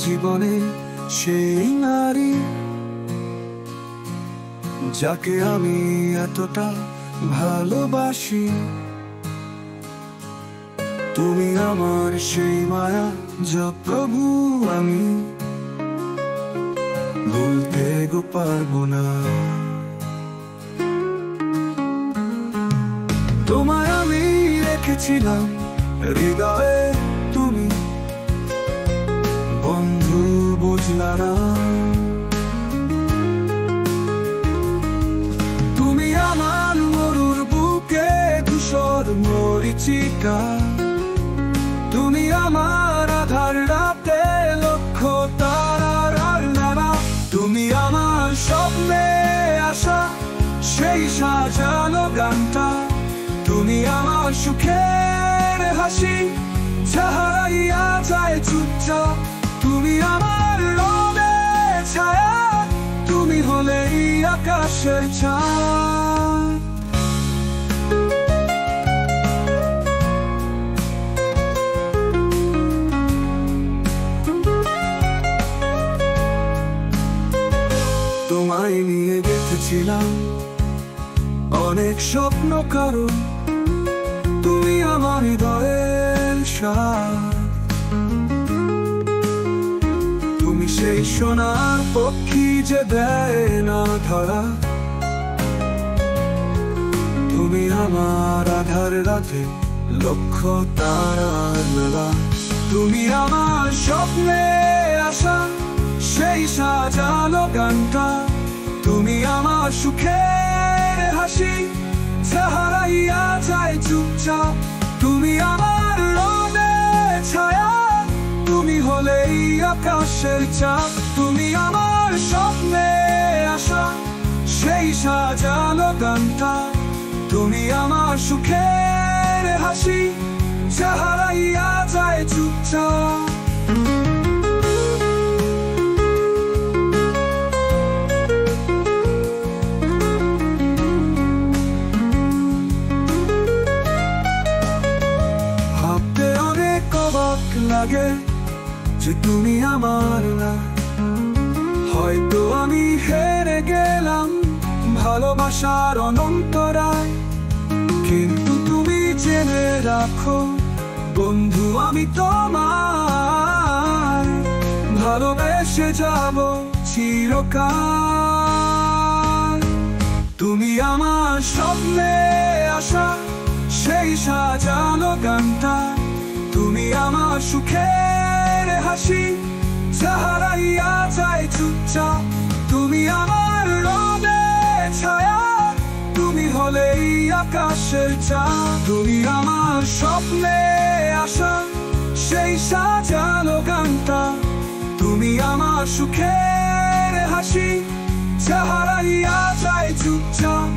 জীবনে সেই নারী যাকে আমি এতটা ভালোবাসি। তুমি আমার সেই মায়া যা প্রভু আমি ভুলতে পারবো না। তোমায় আমি রেখেছিলাম হৃদয়ে, তুমি বন্ধু বুঝলা না। তুমি আমার মরুর বুকে ধূসর মরিচিকা, তুমি আমার আধার রাতে লক্ষ তারার আলনা। তুমি আমার স্বপ্নে আসা সেই সাজানো গানটা, তুমি আমার সুখের হাসি যা হারাইয়া যায় চুপচাপ। তুমি আমার রোদের ছায়া, তুমি হলেই আকাশের চাঁদ। তোমায় নিয়ে গেঁথেছিলাম অনেক স্বপ্ন, কারণ তুমি আমার হৃদয়ের সাথ। তুমি সেই সোনার পক্ষী যে দেয় না ধরা, তুমি আমার আধার রাতে লক্ষ তারার মেলা। তুমি আমার স্বপ্নে আসা সেই সাজানো গানটা, তুমি আমার সুখের হাসি যা হারাইয়া যায় চুপচাপ। তুমি আমার রোদের ছায়া, তুমি হলেই আকাশের চাঁদ। তুমি আমার স্বপ্নে আসা সেই সাজানো গানটা, তুমি আমার সুখের হাসি যা হারাইয়া যায় চুপচাপ। লাগে যে তুমি আমার না, হয়তো আমি হেরে গেলাম ভালোবাসার অনন্তরায়। কিন্তু তুমি জেনে রাখো বন্ধু, আমি তোমার ভালোবেসে যাব চিরকাল। তুমি আমার স্বপ্নে আসা সেই সাজানো গানটা, তুমি আমার সুখের হাসি যা হারাইয়া যায় চুপচাপ। তুমি আমার রোদের ছায়া, তুমি হলেই আকাশের চাঁদ। তুমি আমার স্বপ্নে আসা সেই সাজানো গানটা, তুমি আমার সুখের হাসি যা হারাইয়া যায় চুপচাপ।